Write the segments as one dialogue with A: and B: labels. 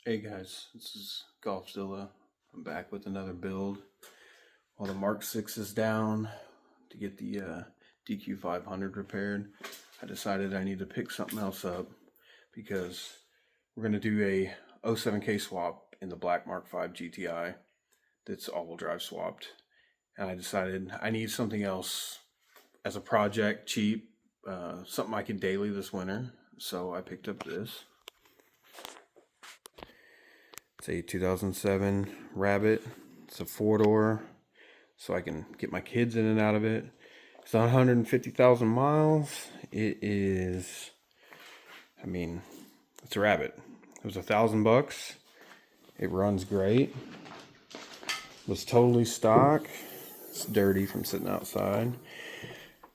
A: Hey guys, this is Golfzilla. I'm back with another build. While the Mark 6 is down to get the DQ500 repaired, I decided I need to pick something else up because we're going to do a 07K swap in the Black Mark 5 GTI that's all-wheel drive swapped. And I decided I need something else as a project, cheap, something I can daily this winter. So I picked up this. It's a 2007 Rabbit. It's a 4-door, so I can get my kids in and out of it. It's 150,000 miles. It is, it's a Rabbit. It was $1,000. It runs great. It was totally stock. It's dirty from sitting outside.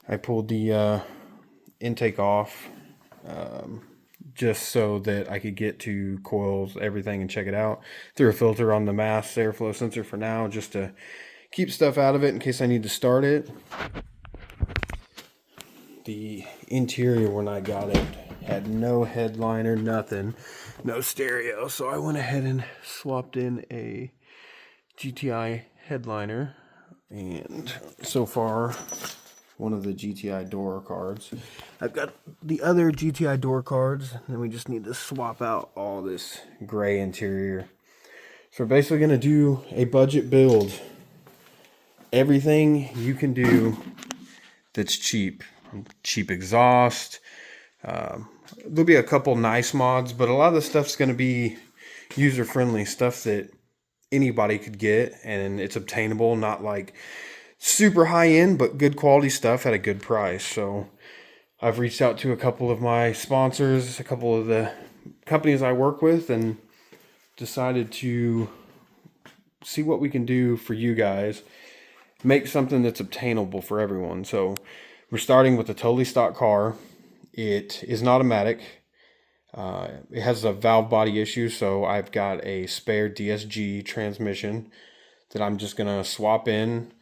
A: I pulled the intake off just so that I could get to coils, everything, and check it out. Threw a filter on the mass airflow sensor for now, just to keep stuff out of it in case I need to start it. The interior when I got it had no headliner, nothing, no stereo, so I went ahead and swapped in a GTI headliner, and so far one of the GTI door cards. I've got the other GTI door cards, and we just need to swap out all this gray interior. So we're basically going to do a budget build. Everything you can do that's cheap. Cheap exhaust. There'll be a couple nice mods, but a lot of the stuff's going to be user-friendly stuff that anybody could get, and it's obtainable, not like super high end, but good quality stuff at a good price. So I've reached out to a couple of my sponsors, a couple of the companies I work with, and decided to see what we can do for you guys. Make something that's obtainable for everyone. So we're starting with a totally stock car. It is an automatic. It has a valve body issue, so I've got a spare DSG transmission that I'm just going to swap in,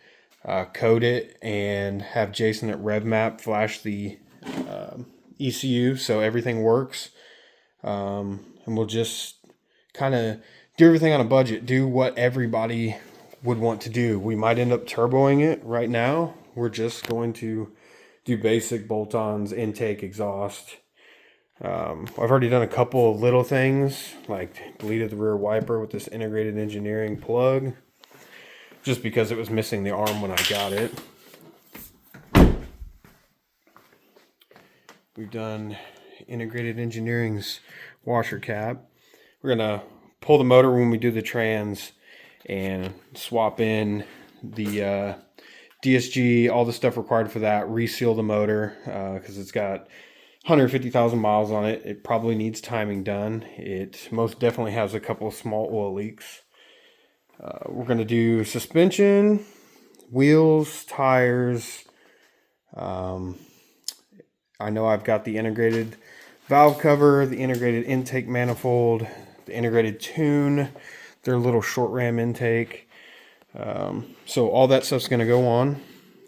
A: code it, and have Jason at RevMap flash the ECU so everything works. And we'll just kind of do everything on a budget, do what everybody would want to do. We might end up turboing it. Right now we're just going to do basic bolt-ons, intake, exhaust. I've already done a couple of little things, like deleted the rear wiper with this integrated engineering plug, just because it was missing the arm when I got it. We've done integrated engineering's washer cap. We're gonna pull the motor when we do the trans and swap in the DSG, all the stuff required for that, reseal the motor because it's got 150,000 miles on it. It probably needs timing done. It most definitely has a couple of small oil leaks. We're going to do suspension, wheels, tires. I know I've got the integrated valve cover, the integrated intake manifold, the integrated tune, their little short ram intake. So all that stuff's going to go on.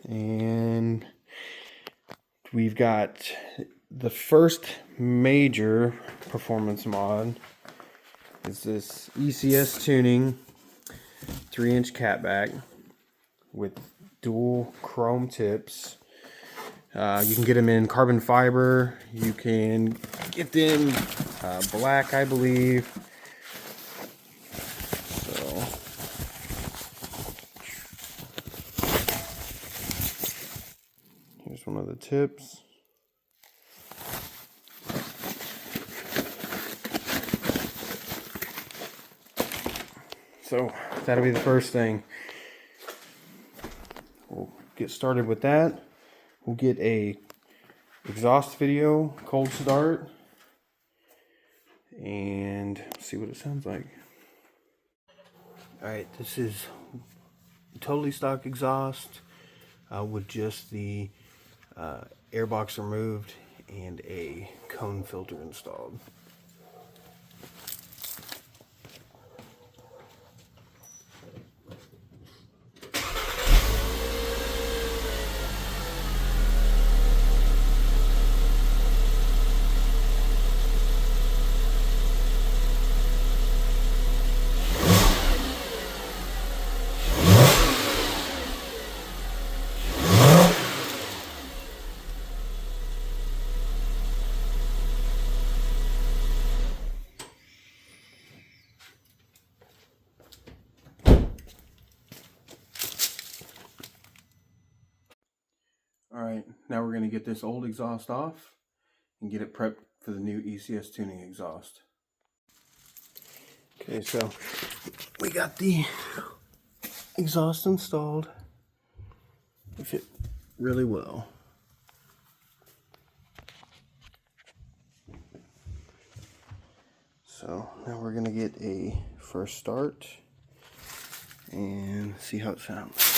A: And we've got the first major performance mod is this ECS tuning 3-inch catback with dual chrome tips. You can get them in carbon fiber. You can get them black, I believe. So here's one of the tips. So that'll be the first thing. We'll get started with that. We'll get a exhaust video, cold start, and see what it sounds like. Alright, this is totally stock exhaust with just the air box removed and a cone filter installed. now we're going to get this old exhaust off and get it prepped for the new ECS tuning exhaust. Okay, so we got the exhaust installed. It fit really well. So now we're gonna get a first start and see how it sounds.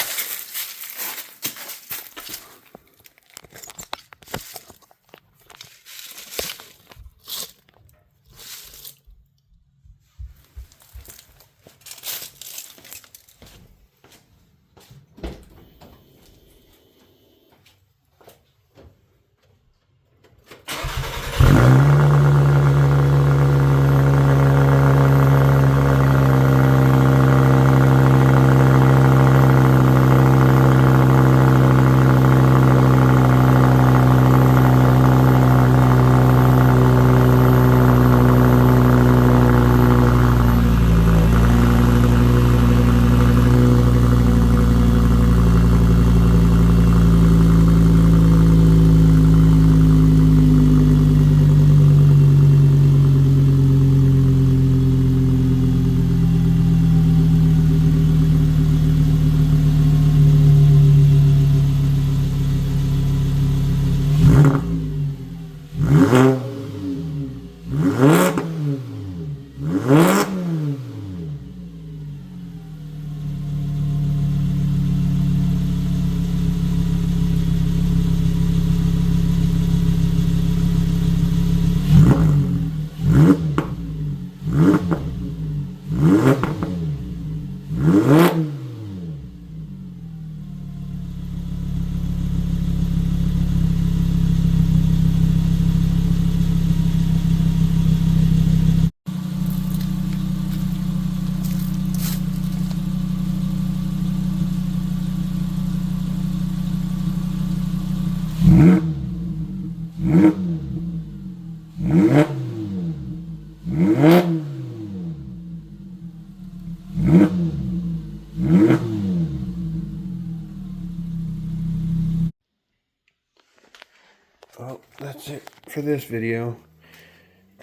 A: Well, that's it for this video.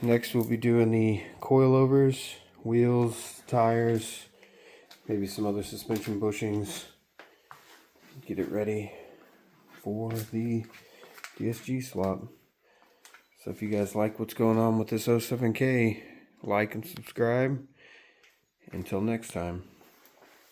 A: Next we'll be doing the coilovers, wheels, tires, maybe some other suspension bushings. Get it ready for the DSG swap. So if you guys like what's going on with this 07K, like and subscribe. Until next time.